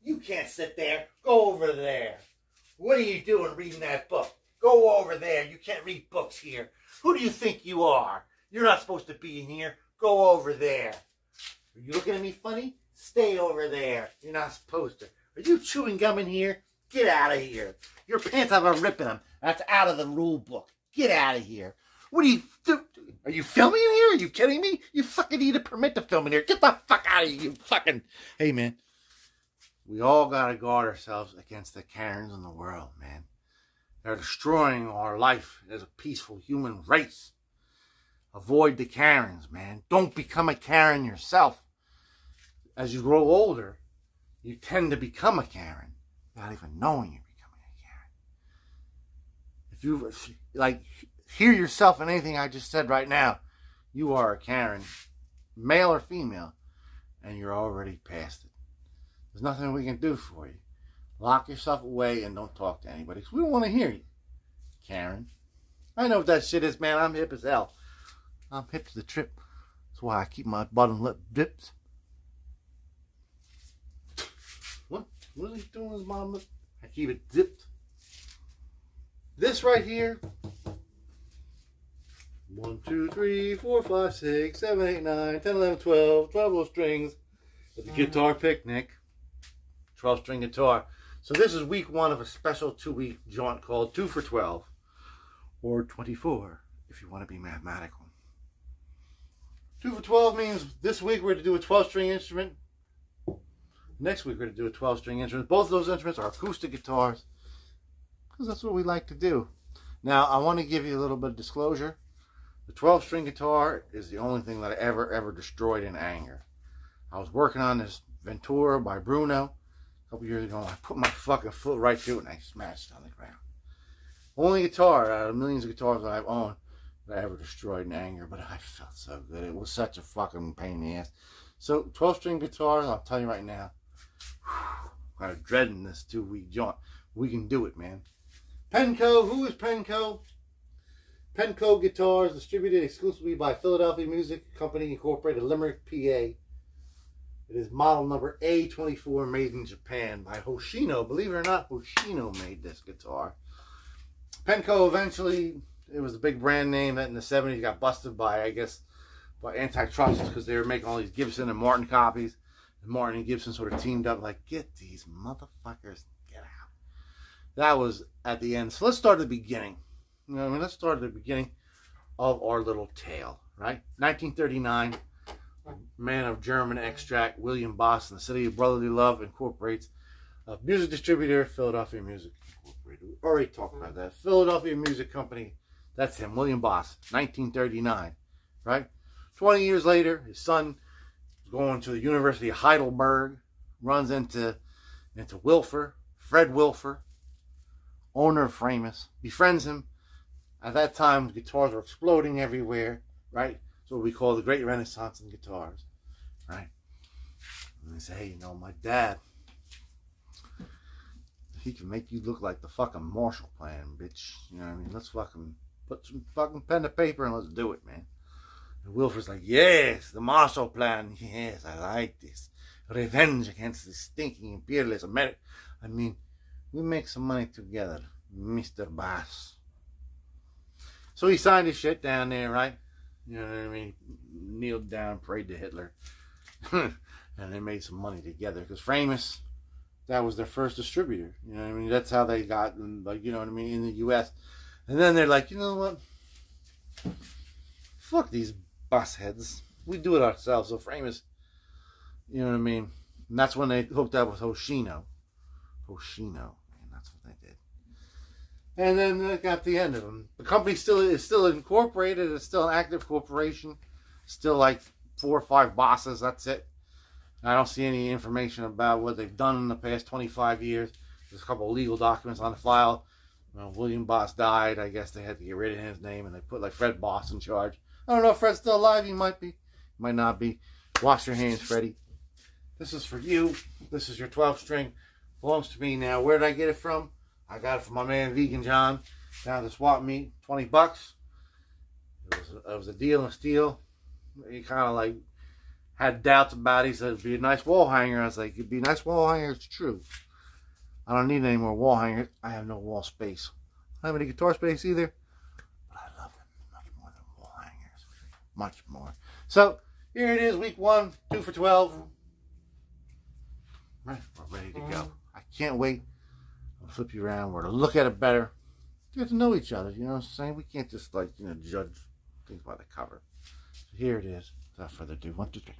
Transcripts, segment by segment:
You can't sit there. Go over there. What are you doing reading that book? Go over there. You can't read books here. Who do you think you are? You're not supposed to be in here. Go over there. Are you looking at me funny? Stay over there. You're not supposed to. Are you chewing gum in here? Get out of here. Your pants have a rip in them. That's out of the rule book. Get out of here. What are you do? Are you filming in here? Are you kidding me? You fucking need a permit to film in here. Get the fuck out of here, you fucking... Hey, man. We all got to guard ourselves against the Karens in the world, man. They're destroying our life as a peaceful human race. Avoid the Karens, man. Don't become a Karen yourself. As you grow older, you tend to become a Karen without even knowing you're becoming a Karen. If you, like, hear yourself in anything I just said right now, you are a Karen, male or female, and you're already past it. There's nothing we can do for you. Lock yourself away and don't talk to anybody, because we don't want to hear you, Karen. I know what that shit is, man. I'm hip as hell. I'm hip to the trip. That's why I keep my bottom lip dipped. What is he doing with his bottom lip? I keep it dipped. This right here. 1, 2, 3, 4, 5, 6, 7, 8, 9, 10, 11, 12. 12 little strings at the guitar picnic. 12-string guitar. So this is week 1 of a special 2-week jaunt called 2 for 12. Or 24, if you want to be mathematical. 2 for 12 means this week we're going to do a 12-string instrument. Next week we're going to do a 12-string instrument. Both of those instruments are acoustic guitars, because that's what we like to do. Now, I want to give you a little bit of disclosure. The 12-string guitar is the only thing that I ever destroyed in anger. I was working on this Ventura by Bruno a couple years ago, and I put my fucking foot right through it, and I smashed it on the ground. Only guitar out of millions of guitars that I've owned that I ever destroyed in anger, but I felt so good. It was such a fucking pain in the ass. So, 12-string guitars, I'll tell you right now, I'm kind of dreading this 2-week jaunt. We can do it, man. Penco, who is Penco? Penco Guitars, distributed exclusively by Philadelphia Music Company Incorporated, Limerick, PA. It is model number A24, made in Japan by Hoshino. Believe it or not, Hoshino made this guitar. Penco eventually, it was a big brand name that in the 70s got busted by, I guess, by antitrust, because they were making all these Gibson and Martin copies. And Martin and Gibson sort of teamed up like, get these motherfuckers, get out. That was at the end. So let's start at the beginning. You know what I mean? Let's start at the beginning of our little tale, right? 1939, a man of German extract, William Boss, in the city of brotherly love, incorporates a music distributor, Philadelphia Music Incorporated. We already talked about that. Philadelphia Music Company, that's him, William Boss, 1939, right? 20 years later, his son is going to the University of Heidelberg, runs into Wilfer, Fred Wilfer, owner of Framus, befriends him. At that time, guitars were exploding everywhere, right? It's what we call the Great Renaissance in guitars, right? And they say, hey, you know, my dad, he can make you look like the fucking Marshall Plan, bitch. You know what I mean? Let's fucking put some fucking pen to paper and let's do it, man. And Wilfer's like, yes, the Marshall Plan. Yes, I like this. Revenge against the stinking imperialist America. I mean, we make some money together, Mr. Bass. So he signed his shit down there, right? You know what I mean? Kneeled down, prayed to Hitler. And they made some money together. Because Framus, that was their first distributor. You know what I mean? That's how they got, like, you know what I mean, in the U.S. And then they're like, you know what? Fuck these bus heads. We do it ourselves. So Framus, you know what I mean? And that's when they hooked up with Hoshino. Hoshino. Man, that's what they did. And then they got the end of them. The company is still incorporated. It's still an active corporation. Still like 4 or 5 bosses. That's it. I don't see any information about what they've done in the past 25 years. There's a couple of legal documents on the file. Well, William Boss died. I guess they had to get rid of his name, and they put like Fred Boss in charge. I don't know if Fred's still alive. He might be. Might not be. Wash your hands, Freddie. This is for you. This is your 12-string. Belongs to me now. Where did I get it from? I got it from my man Vegan John down at the swap meet. $20. It was a deal and steal. He kind of like had doubts about it. He said it'd be a nice wall hanger. I was like, it'd be a nice wall hanger. It's true. I don't need any more wall hangers. I have no wall space. I don't have any guitar space either. But I love it much more than wall hangers. Much more. So, here it is, week 1, 2 for 12. Right, we're ready to go. I can't wait. I'll flip you around. We're to look at it better. Get to know each other, you know what I'm saying? We can't just, like, you know, judge things by the cover. So here it is. Without further ado, 1, 2, 3.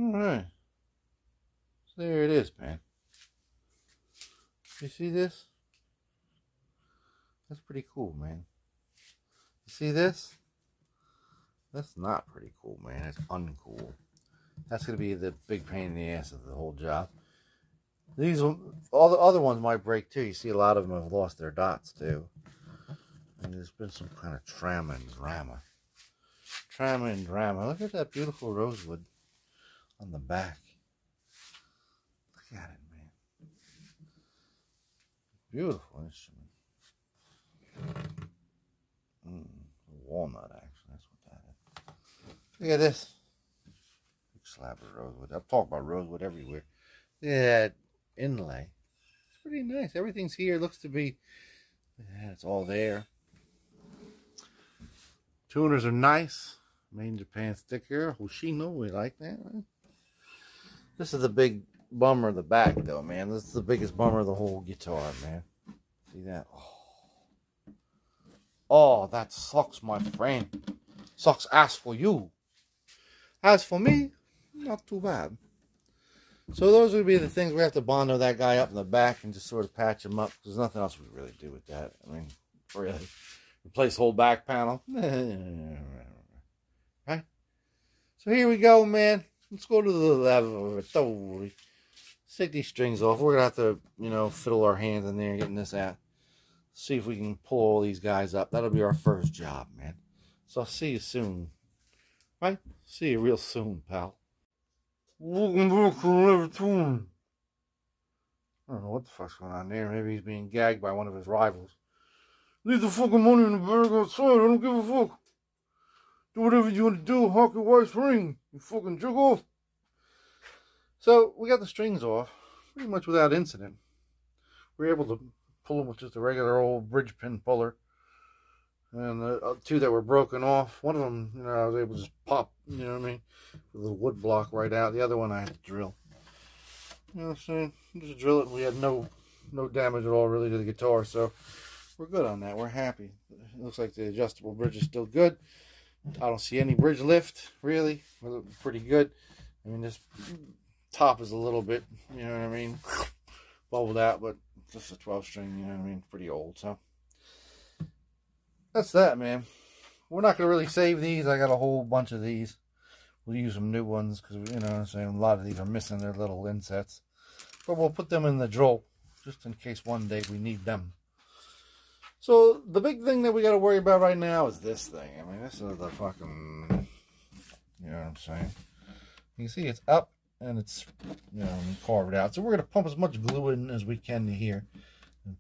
Alright. So there it is, man. You see this? That's pretty cool, man. You see this? That's not pretty cool, man. It's uncool. That's going to be the big pain in the ass of the whole job. These, all the other ones might break too. You see a lot of them have lost their dots too. And there's been some kind of trauma and drama. Trauma and drama. Look at that beautiful rosewood on the back. Look at it, man. Beautiful instrument. Walnut, actually. That's what that is. Look at this. Big slab of rosewood. I've talked about rosewood everywhere. Yeah, inlay. It's pretty nice. Everything's here. Looks to be, yeah, it's all there. Tuners are nice. Made in Japan sticker. Hoshino, we like that, right? This is the big bummer of the back, though, man. This is the biggest bummer of the whole guitar, man. See that? Oh, that sucks, my friend. Sucks ass for you. As for me, not too bad. So those would be the things we have to bondo that guy up in the back and just sort of patch him up. There's nothing else we really do with that. I mean, really. Replace the whole back panel. Right? So here we go, man. Let's go to the laboratory. Let's take these strings off. We're going to have to, you know, fiddle our hands in there getting this out. See if we can pull all these guys up. That'll be our first job, man. So I'll see you soon. Right? See you real soon, pal. Welcome back to Laboratory. I don't know what the fuck's going on there. Maybe he's being gagged by one of his rivals. Leave the fucking money in the bag outside. I don't give a fuck. Do whatever you want to do. Honk your wife's ring. You fucking jerk off. So, we got the strings off. Pretty much without incident. We were able to pull them with just a regular old bridge pin puller. And the two that were broken off. One of them, you know, I was able to just pop, you know what I mean? With a wood block right out. The other one I had to drill. You know what I'm saying? Just drill it. We had no damage at all really to the guitar. So, we're good on that. We're happy. It looks like the adjustable bridge is still good. I don't see any bridge lift, really. We're pretty good. I mean, this top is a little bit, you know what I mean, bubbled out, but just a 12 string, you know what I mean, pretty old, so. That's that, man. We're not going to really save these. I got a whole bunch of these. We'll use some new ones, because, you know what I'm saying, a lot of these are missing their little insets. But we'll put them in the drawer, just in case one day we need them. So, the big thing that we got to worry about right now is this thing. I mean, this is the fucking, you know what I'm saying? You can see it's up, and it's, you know, carved out. So, we're going to pump as much glue in as we can to here. And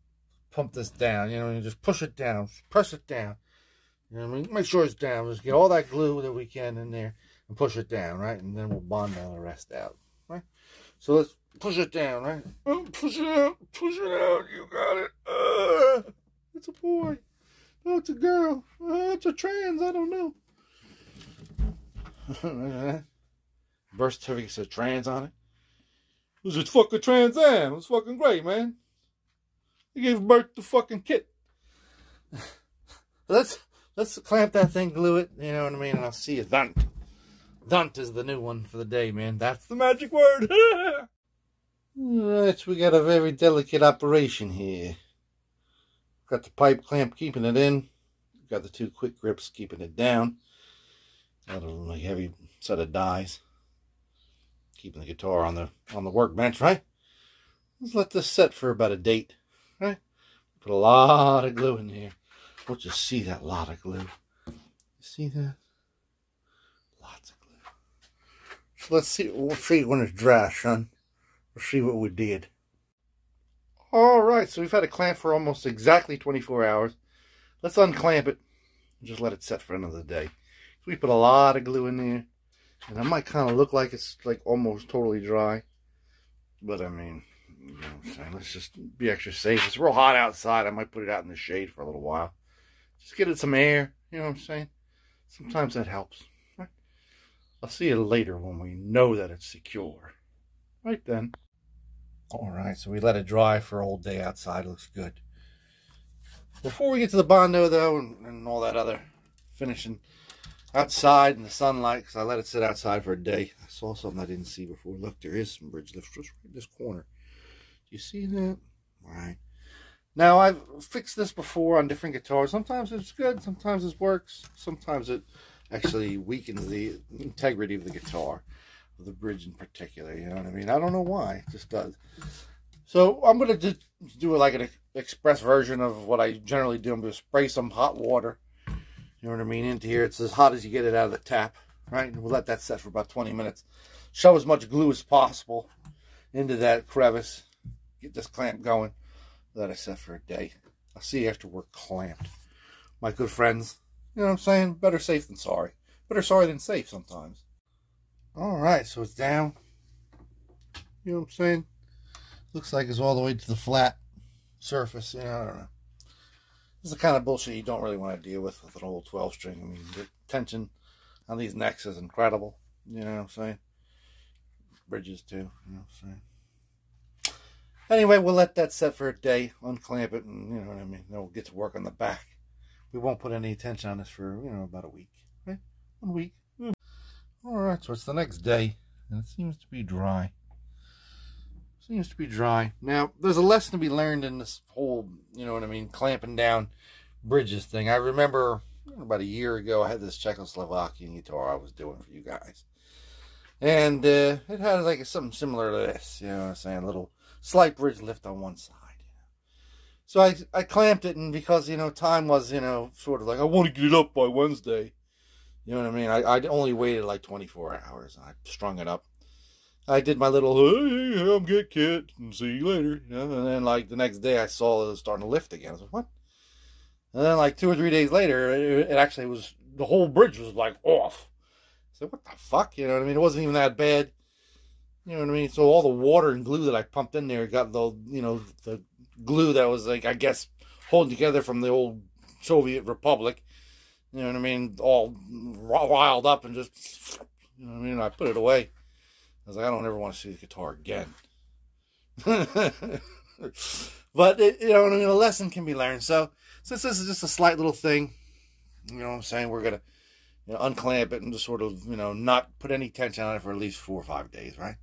pump this down, you know, and just push it down. Press it down. You know what I mean? Make sure it's down. Just get all that glue that we can in there and push it down, right? And then we'll bond down the rest out, right? So, let's push it down, right? Oh, push it out. Push it out. You got it. It's a boy. No, it's a girl. It's a trans. I don't know. Birth certificate said trans on it. It was a fucking Trans Am. It was fucking great, man. He gave birth to fucking Kit. Let's clamp that thing, glue it. You know what I mean? And I'll see you. Dunt. Dunt is the new one for the day, man. That's the magic word. Alright, so we got a very delicate operation here. Got the pipe clamp keeping it in. Got the two quick grips keeping it down. Got a heavy set of dies. Keeping the guitar on the workbench, right? Let's let this set for about a date, right? Put a lot of glue in here. We'll just see that lot of glue. You see that? Lots of glue. So let's see. We'll see when it's dry, son. We'll see what we did. Alright, so we've had it clamped for almost exactly 24 hours. Let's unclamp it and just let it set for another day. So we put a lot of glue in there. And it might kind of look like it's like almost totally dry. But I mean, you know what I'm saying? Let's just be extra safe. It's real hot outside. I might put it out in the shade for a little while. Just get it some air. You know what I'm saying? Sometimes that helps. Right? I'll see you later when we know that it's secure. Right then. Alright, so we let it dry for a whole day outside. It looks good. Before we get to the Bondo, though, and all that other finishing outside in the sunlight, because I let it sit outside for a day. I saw something I didn't see before. Look, there is some bridge lifts just right in this corner. Do you see that? Alright. Now, I've fixed this before on different guitars. Sometimes it's good, sometimes it works, sometimes it actually weakens the integrity of the guitar, of the bridge in particular, you know what I mean? I don't know why, it just does. So, I'm going to just do like an express version of what I generally do. I'm going to spray some hot water, you know what I mean, into here. It's as hot as you get it out of the tap, right? And we'll let that set for about 20 minutes. Shove as much glue as possible into that crevice. Get this clamp going. Let it set for a day. I'll see you after we're clamped. My good friends, you know what I'm saying? Better safe than sorry. Better sorry than safe sometimes. Alright, so it's down. You know what I'm saying? Looks like it's all the way to the flat surface. You know, I don't know. This is the kind of bullshit you don't really want to deal with an old 12 string. I mean, the tension on these necks is incredible. You know what I'm saying? Bridges too. You know what I'm saying? Anyway, we'll let that set for a day, unclamp it, and you know what I mean. Then we'll get to work on the back. We won't put any tension on this for, you know, about a week. Right? 1 week. Alright, so it's the next day, and it seems to be dry. Seems to be dry. Now, there's a lesson to be learned in this whole, you know what I mean, clamping down bridges thing. I remember about a year ago, I had this Czechoslovakian guitar I was doing for you guys. And it had like something similar to this, you know what I'm saying, a little slight bridge lift on one side. So I clamped it, and because, you know, time was, you know, sort of like, I want to get it up by Wednesday. You know what I mean? I only waited like 24 hours. I strung it up. I did my little, hey, I'm Guitkit, and see you later. You know? And then like the next day I saw it was starting to lift again. I was like, what? And then like 2 or 3 days later, it actually was, the whole bridge was like off. I said, what the fuck? You know what I mean? It wasn't even that bad. You know what I mean? So all the water and glue that I pumped in there got the, you know, the glue that was like, I guess, holding together from the old Soviet Republic. You know what I mean? All riled up and just, you know what I mean? I put it away. I was like, I don't ever want to see the guitar again. But, you know what I mean? A lesson can be learned. So, since this is just a slight little thing, you know what I'm saying? We're going to, you know, unclamp it and just sort of, you know, not put any tension on it for at least 4 or 5 days, right?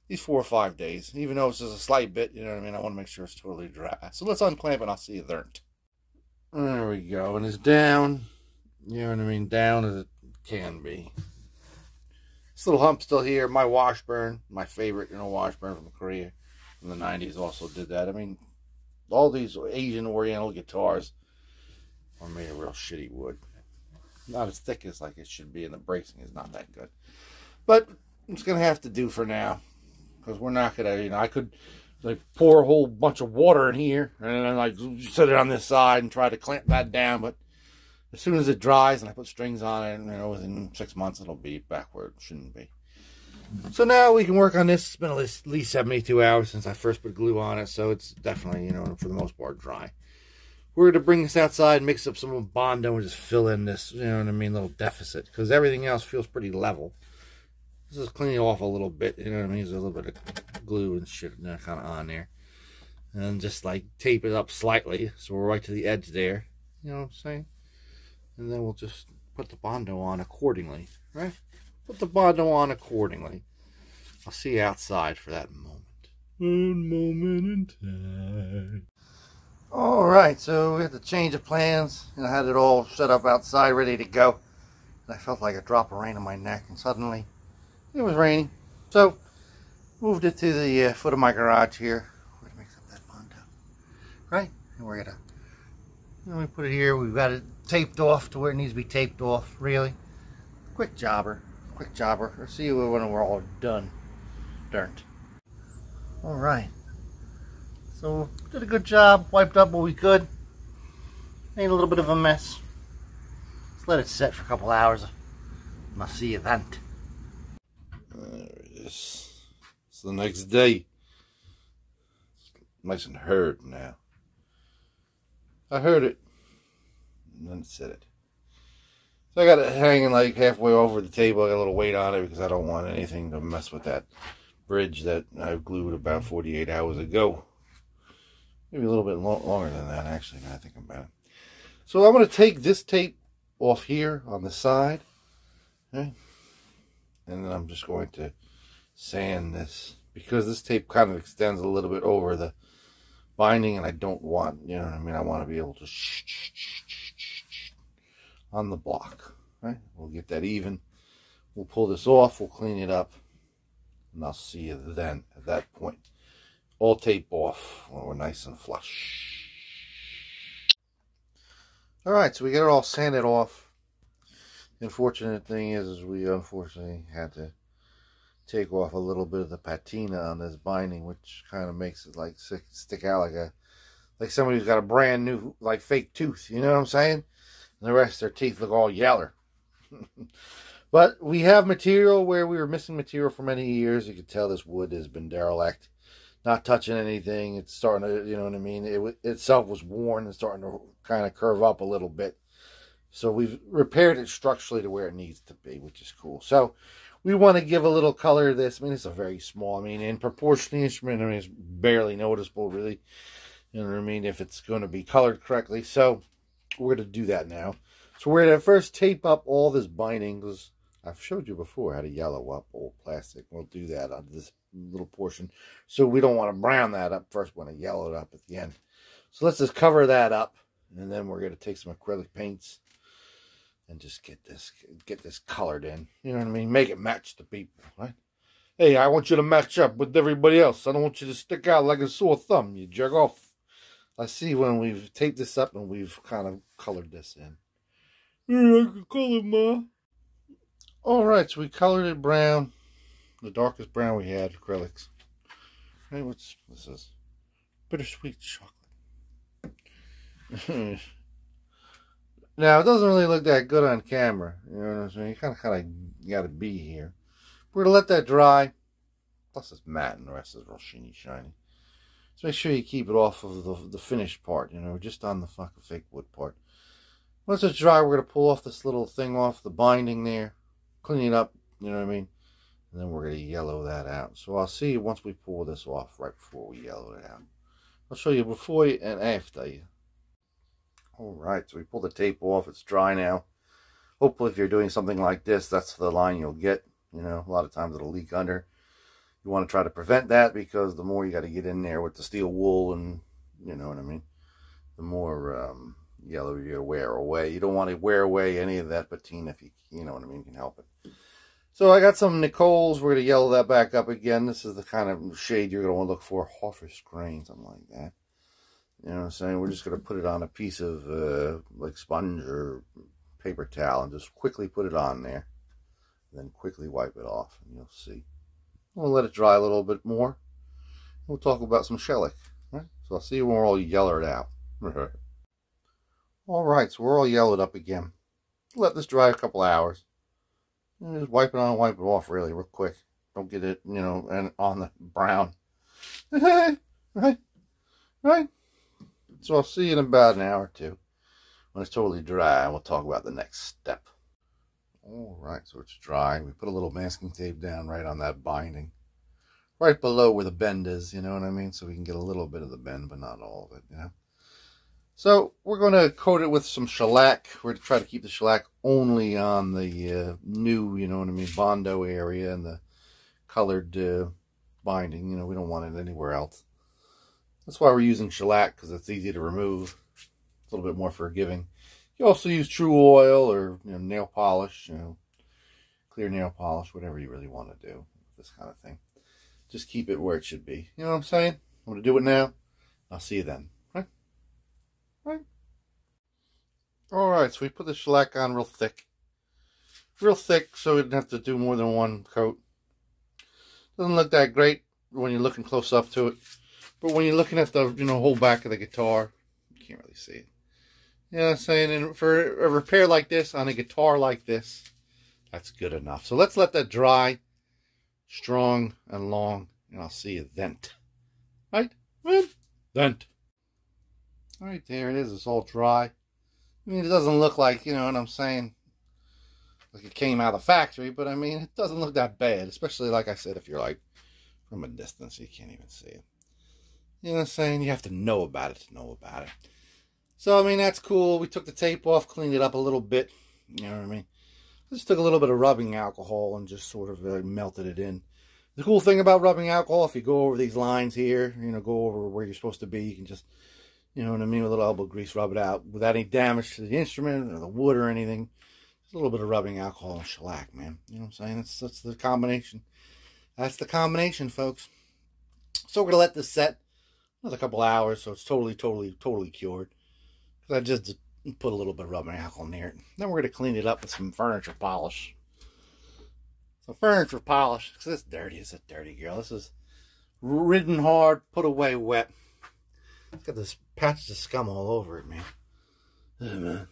These 4 or 5 days. Even though it's just a slight bit, you know what I mean? I want to make sure it's totally dry. So let's unclamp it and I'll see you there. There we go. And it's down, you know what I mean? Down as it can be. This little hump still here. My Washburn, my favorite, you know, Washburn from Korea from the 90s also did that. I mean, all these Asian Oriental guitars are made of real shitty wood. Not as thick as like it should be, and the bracing is not that good. But it's going to have to do for now. Because we're not going to, you know, I could like pour a whole bunch of water in here and then like set it on this side and try to clamp that down. But as soon as it dries and I put strings on it, you know, within 6 months it'll be back where it shouldn't be. So now we can work on this. It's been at least 72 hours since I first put glue on it. So it's definitely, you know, for the most part dry. We're going to bring this outside, mix up some Bondo, and just fill in this, you know what I mean, little deficit. Because everything else feels pretty level. This is cleaning off a little bit, you know what I mean? There's a little bit of glue and shit kind of on there. And just like tape it up slightly, so we're right to the edge there. You know what I'm saying? And then we'll just put the Bondo on accordingly, right? Put the Bondo on accordingly. I'll see you outside for that moment. One moment in time. Alright, so we had to change of plans. And I had it all set up outside, ready to go. And I felt like a drop of rain on my neck, and suddenly it was raining. So, moved it to the foot of my garage here. We're going to mix up that Bondo. Right? And we're going to, you know, we put it here. We've got it taped off to where it needs to be taped off. Really. Quick jobber. Quick jobber. We'll see you when we're all done. Darned. Alright. So, did a good job. Wiped up what we could. Made a little bit of a mess. Let's let it set for a couple hours. And I'll see you then. gorgeous. It's the next day. Nice and hard now. I heard it. And then said it. So I got it hanging like halfway over the table. I got a little weight on it because I don't want anything to mess with that bridge that I glued about 48 hours ago. Maybe a little bit longer than that, actually, now I think about it. So I'm going to take this tape off here on the side. Okay? And then I'm just going to sand this, because this tape kind of extends a little bit over the binding, and I don't want, you know what I mean, I want to be able to on the block. Right? We'll get that even. We'll pull this off, we'll clean it up, and I'll see you then at that point. All tape off when we're nice and flush. Alright, so we get it all sanded off. The unfortunate thing is we unfortunately had to take off a little bit of the patina on this binding, which kind of makes it like stick out like somebody who's got a brand new like fake tooth, you know what I'm saying? And the rest of their teeth look all yaller. But we have material where we were missing material for many years. You can tell this wood has been derelict. Not touching anything. It's starting to, you know what I mean? It itself was worn and starting to kind of curve up a little bit. So we've repaired it structurally to where it needs to be, which is cool. So we want to give a little color to this. I mean, it's a very small, I mean, in proportion to the instrument, I mean, it's barely noticeable, really. You know what I mean? If it's going to be colored correctly. So we're going to do that now. So we're going to first tape up all this binding, because I've showed you before how to yellow up old plastic. We'll do that on this little portion. So we don't want to brown that up first. We want to yellow it up at the end. So let's just cover that up. And then we're going to take some acrylic paints and just get this colored in. You know what I mean? Make it match the people, right? Hey, I want you to match up with everybody else. I don't want you to stick out like a sore thumb, you jerk off. I see when we've taped this up and we've kind of colored this in. Yeah, I can color, Ma. Alright, so we colored it brown. The darkest brown we had, acrylics. Hey, what's this is? Bittersweet chocolate. Now, it doesn't really look that good on camera. You know what I'm saying? You kind of got to be here. We're going to let that dry. Plus it's matte and the rest is real shiny. So make sure you keep it off of the finished part. You know, just on the fucking fake wood part. Once it's dry, we're going to pull off this little thing off the binding there. Clean it up. You know what I mean? And then we're going to yellow that out. So I'll see you once we pull this off, right before we yellow it out. I'll show you before and after you. Alright, so we pull the tape off. It's dry now. Hopefully if you're doing something like this, that's the line you'll get. You know, a lot of times it'll leak under. You want to try to prevent that, because the more you got to get in there with the steel wool and, you know what I mean, the more yellow you're going to wear away. You don't want to wear away any of that patina if you know what I mean, you can help it. So I got some Nicole's. We're going to yellow that back up again. This is the kind of shade you're going to want to look for. Harvest grain, something like that. You know what I'm saying? We're just going to put it on a piece of like sponge or paper towel and just quickly put it on there. And then quickly wipe it off and you'll see. We'll let it dry a little bit more. We'll talk about some shellac. Right? So I'll see you when we're all yellowed out. Alright, so we're all yellowed up again. Let this dry a couple hours. And just wipe it on and wipe it off really real quick. Don't get it, you know, and on the brown. Right? So I'll see you in about an hour or two when it's totally dry, and we'll talk about the next step. Alright, so it's dry. We put a little masking tape down right on that binding. Right below where the bend is, you know what I mean? So we can get a little bit of the bend, but not all of it, you know? So we're going to coat it with some shellac. We're going to try to keep the shellac only on the new, you know what I mean, Bondo area and the colored binding. You know, we don't want it anywhere else. That's why we're using shellac, because it's easy to remove. It's a little bit more forgiving. You also use true oil or, you know, nail polish, you know, clear nail polish, whatever you really want to do with this kind of thing. Just keep it where it should be. You know what I'm saying? I'm going to do it now. I'll see you then. Right? Alright, so we put the shellac on real thick. Real thick, so we didn't have to do more than one coat. Doesn't look that great when you're looking close up to it. But when you're looking at the, you know, whole back of the guitar, you can't really see it. You know what I'm saying? And for a repair like this, on a guitar like this, that's good enough. So let's let that dry. strong and long, and I'll see you then. Right? Then. All right, there it is. It's all dry. I mean, it doesn't look like, you know what I'm saying, like it came out of the factory, but I mean, it doesn't look that bad, especially, like I said, if you're like from a distance, you can't even see it. You know what I'm saying? You have to know about it to know about it. So, I mean, that's cool. We took the tape off, cleaned it up a little bit. You know what I mean? Just took a little bit of rubbing alcohol and just sort of melted it in. The cool thing about rubbing alcohol, if you go over these lines here, you know, go over where you're supposed to be, you can just, you know what I mean, with a little elbow grease, rub it out without any damage to the instrument or the wood or anything. Just a little bit of rubbing alcohol and shellac, man. You know what I'm saying? That's the combination. That's the combination, folks. So we're going to let this set another couple hours, so it's totally cured. I just put a little bit of rubbing alcohol near it. Then we're going to clean it up with some furniture polish. So furniture polish, because it's dirty. It's a dirty girl. This is ridden hard, put away wet. It's got this patch of scum all over it, man. Hey, man.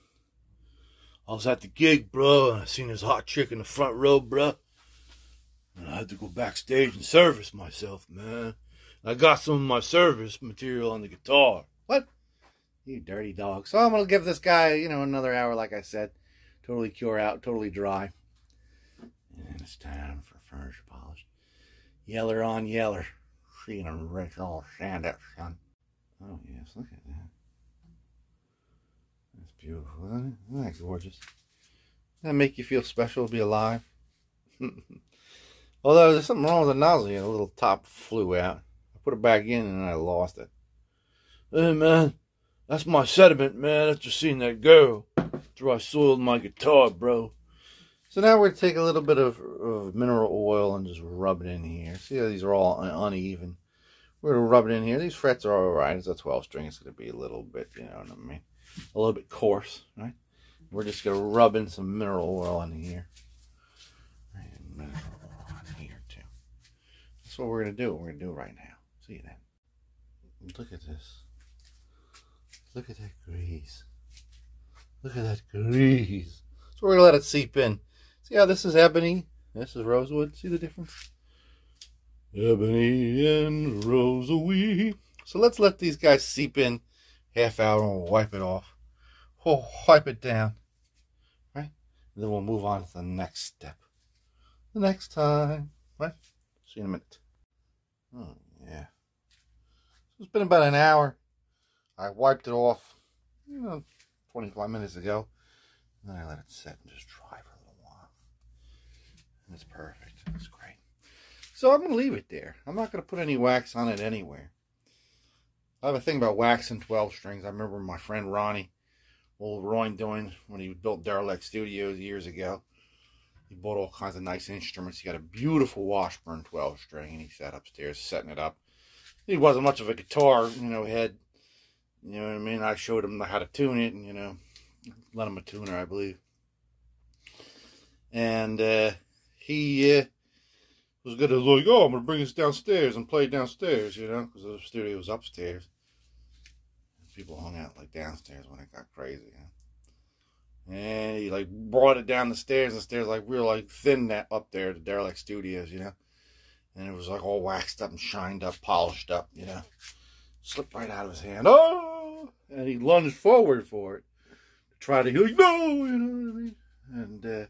I was at the gig, bro, and I seen this hot chick in the front row, bro. And I had to go backstage and service myself, man. I got some of my service material on the guitar. What? You dirty dog. So I'm going to give this guy, you know, another hour, like I said. Totally cure out, totally dry. And it's time for furniture polish. Yeller on yeller. Seeing them rich all sand up, son. Oh, yes, look at that. That's beautiful, isn't it? Isn't that gorgeous? Does that make you feel special to be alive? Although there's something wrong with the nozzle here. The little top flew out. I put it back in and I lost it. Hey, man. That's my sediment, man. That's just seeing that go. After I soiled my guitar, bro. So now we're going to take a little bit of mineral oil and just rub it in here. See how these are all uneven? We're going to rub it in here. These frets are alright. It's a 12 string. It's going to be a little bit, you know what I mean? A little bit coarse, right? We're just going to rub in some mineral oil in here. And mineral oil in here, too. That's what we're going to do. We're going to do it right now. See you then. Look at this. Look at that grease. Look at that grease. So we're going to let it seep in. See how this is ebony? This is rosewood. See the difference? Ebony and rosewood. So let's let these guys seep in half hour and we'll wipe it off. We'll wipe it down. Right? And then we'll move on to the next step. The next time. Right? See you in a minute. Oh, yeah. So it's been about an hour. I wiped it off, you know, 25 minutes ago. And then I let it set and just dry for a little while. And it's perfect. It's great. So I'm going to leave it there. I'm not going to put any wax on it anywhere. I have a thing about waxing 12 strings. I remember my friend Ronnie, old Roy doing when he built Derelect Studios years ago. He bought all kinds of nice instruments. He got a beautiful Washburn 12 string and he sat upstairs setting it up. He wasn't much of a guitar, you know, head. You know what I mean? I showed him how to tune it and, you know, let him a tuner, I believe. And he was good at like, oh, I'm going to bring this downstairs and play downstairs, you know, because the studio was upstairs. People hung out like downstairs when it got crazy, you know? And he like brought it down the stairs, and the stairs like real like thin up there at the Derelict Studios, you know? And it was like all waxed up and shined up, polished up, you know? Slipped right out of his hand. Oh! And he lunged forward for it. To try to, he like, no! You know what I mean? And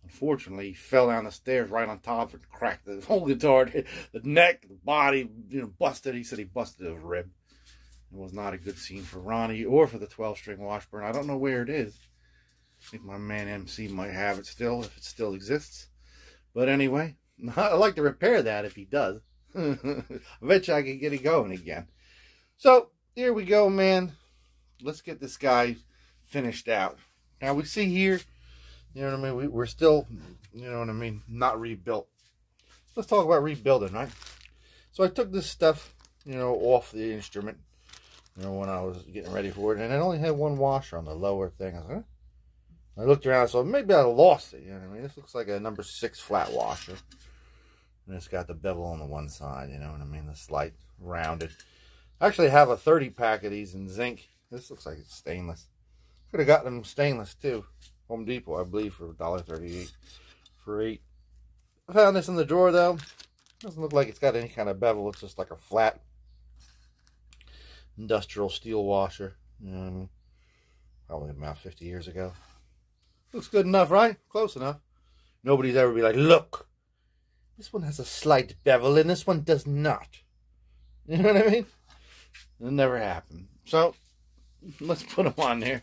unfortunately, he fell down the stairs right on top of it, cracked the whole guitar, the neck, the body, you know, busted. He said he busted his rib. It was not a good scene for Ronnie or for the 12-string Washburn. I don't know where it is. I think my man MC might have it still, if it still exists. But anyway, I'd like to repair that if he does. I bet you I can get it going again. So, here we go, man. Let's get this guy finished out. Now, we see here, you know what I mean, we're still, you know what I mean, not rebuilt. Let's talk about rebuilding, right? So, I took this stuff, you know, off the instrument, you know, when I was getting ready for it, and it only had one washer on the lower thing. I was like, huh? I looked around, so maybe I lost it, you know what I mean? This looks like a number 6 flat washer. And it's got the bevel on the one side, you know what I mean? The slight rounded. I actually have a 30 pack of these in zinc. This looks like it's stainless. Could have gotten them stainless too. Home Depot, I believe, for $1.38 for 8. I found this in the drawer though. Doesn't look like it's got any kind of bevel. It's just like a flat industrial steel washer. Probably about 50 years ago. Looks good enough, right? Close enough. Nobody's ever be like, look, this one has a slight bevel and this one does not. You know what I mean? It'll never happen. So let's put them on there,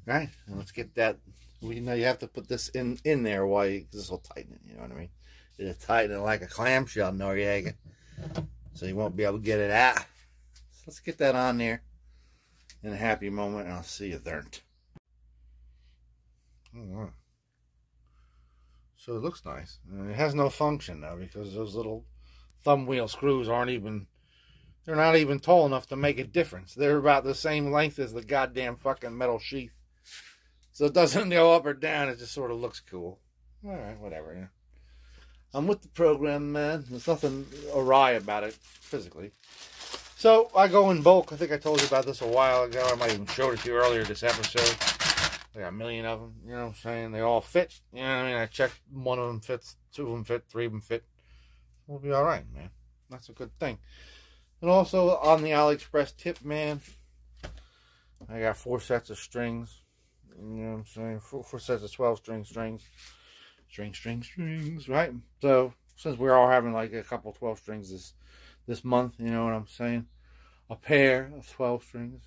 right? And let's get that. You know, you have to put this in there while this will tighten it. You know what I mean? It'll tighten it like a clamshell, Noriega. So you won't be able to get it out. So let's get that on there in a happy moment, and I'll see you there. Oh, so it looks nice. And it has no function though, because those little thumb wheel screws they're not even tall enough to make a difference. They're about the same length as the goddamn fucking metal sheath. So it doesn't go up or down, it just sort of looks cool. Alright, whatever, yeah. I'm with the program, man. There's nothing awry about it physically. So I go in bulk. I think I told you about this a while ago. I might even showed it to you earlier this episode. I got a million of them, you know what I'm saying? They all fit. You know what I mean? I checked, one of them fits, two of them fit, three of them fit. We'll be alright, man. That's a good thing. And also on the AliExpress tip, man, I got 4 sets of strings. You know what I'm saying? Four sets of 12-string strings. Strings, right? So, since we're all having like a couple 12 strings this month, you know what I'm saying? A pair of 12 strings.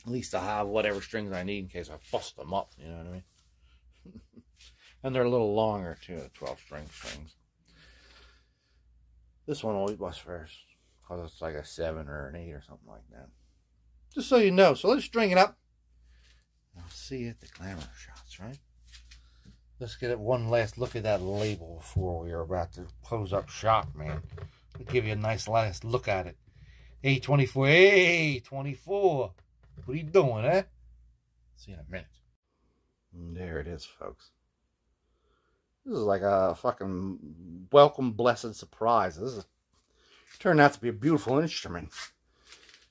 At least I have whatever strings I need in case I bust them up, you know what I mean? And they're a little longer too, 12-string strings. This one always busts first, because it's like a 7 or an 8 or something like that. Just so you know. So let's string it up. I'll see you at the glamour shots, right? Let's get one last look at that label before we are about to close up shop, man. I'll give you a nice last look at it. A24, A24. What are you doing, eh? See you in a minute. And there it is, folks. This is like a fucking welcome, blessed surprise. Turned out to be a beautiful instrument.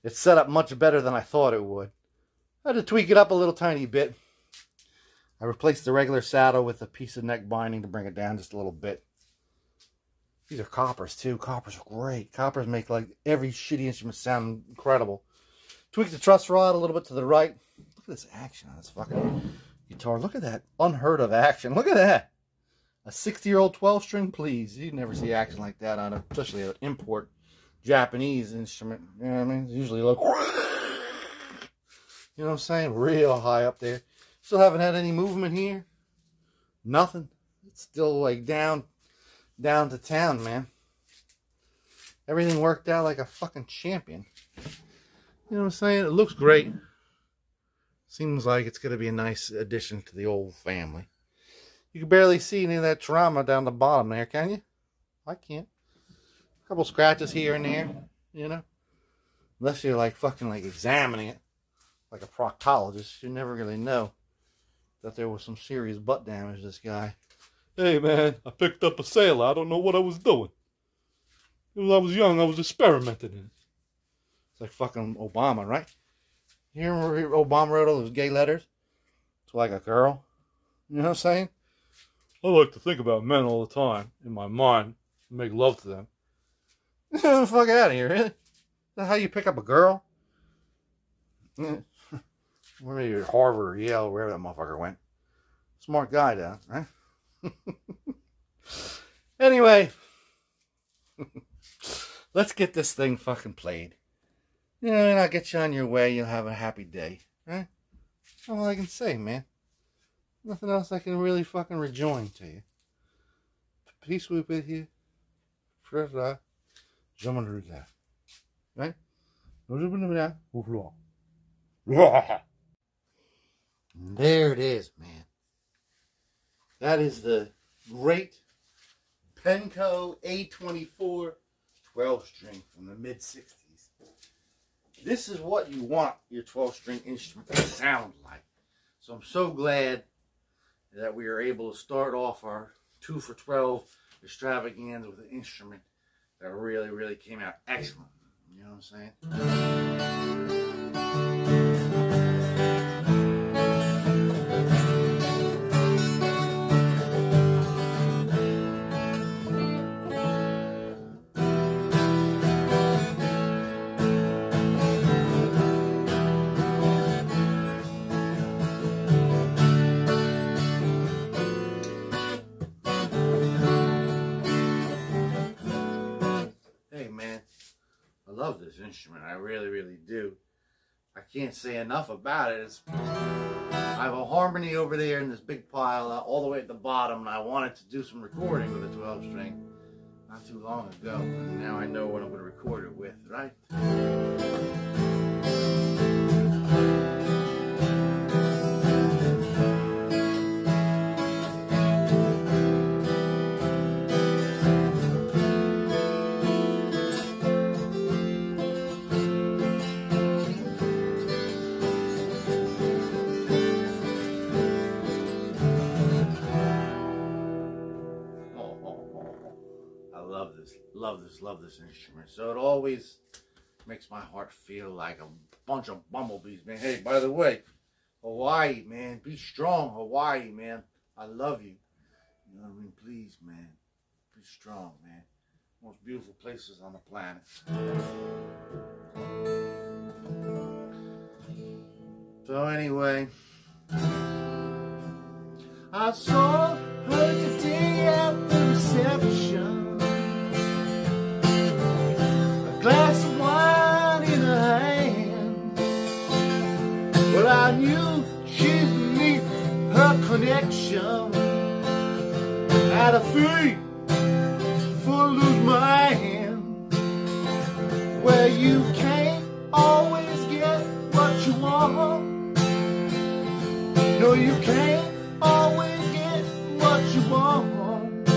It's set up much better than I thought it would. I had to tweak it up a little tiny bit. I replaced the regular saddle with a piece of neck binding to bring it down just a little bit. These are coppers too. Coppers are great. Coppers make like every shitty instrument sound incredible. Tweak the truss rod a little bit to the right. Look at this action on this fucking guitar. Look at that unheard of action. Look at that. A 60-year-old 12-string, please. You'd never see action like that on a, especially an import Japanese instrument. You know what I mean? It's usually like, you know what I'm saying? Real high up there. Still haven't had any movement here. Nothing. It's still like down to town, man. Everything worked out like a fucking champion. You know what I'm saying? It looks great. Seems like it's going to be a nice addition to the old family. You can barely see any of that trauma down the bottom there, can you? I can't. A couple scratches here and there, you know. Unless you're like fucking like examining it like a proctologist, you never really know that there was some serious butt damage to this guy. Hey man, I picked up a sailor. I don't know what I was doing. When I was young, I was experimenting in it. It's like fucking Obama, right? You remember Obama wrote all those gay letters to like a girl? You know what I'm saying? I like to think about men all the time in my mind and make love to them. Get the fuck out of here, really? Is that how you pick up a girl? Maybe Harvard or Yale, wherever that motherfucker went. Smart guy, though, right? Anyway, let's get this thing fucking played. You know, and I'll get you on your way. You'll have a happy day, right? That's all I can say, man. Nothing else I can really fucking rejoin to you. Peace be with you. Right? And there it is, man. That is the great Penco A24 12-string from the mid-60s. This is what you want your 12-string instrument to sound like. So I'm so glad that we are able to start off our 2 for 12 extravaganza with an instrument that really, really came out excellent. You know what I'm saying? I love this instrument. I really, really do. I can't say enough about it. I have a harmony over there in this big pile all the way at the bottom, and I wanted to do some recording with a 12-string not too long ago. And now I know what I'm going to record it with, right? Love this instrument. So it always makes my heart feel like a bunch of bumblebees, man. Hey, by the way, Hawaii, man, be strong, Hawaii, man. I love you. You know what I mean? Please, man, be strong, man. Most beautiful places on the planet. So anyway, I saw her today at the reception. Glass of wine in her hand. Well, I knew she'd meet her connection at a free for lose my hand. Where you can't always get what you want. No, you can't always get what you want.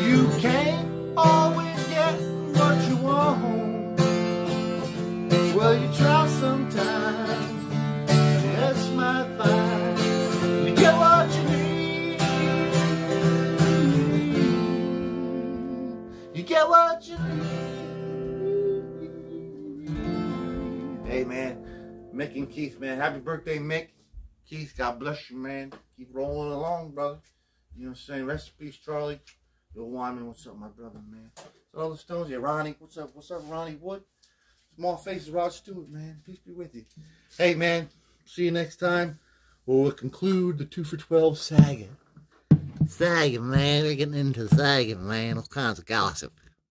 You can't always get what you want. Well, you try sometimes, that's my fine. You get what you need. You get what you need. Hey, man, Mick and Keith, man, happy birthday, Mick. Keith, God bless you, man. Keep rolling along, brother. You know what I'm saying? Rest in peace, Charlie. Yo, Wyman, what's up, my brother, man? All the Stones, yeah, Ronnie, what's up, Ronnie Wood? Small Faces, Rod Stewart, man, peace be with you. Hey, man, see you next time. We'll conclude the 2 for 12 saga. Saga, man, we're getting into saga, man, all kinds of gossip.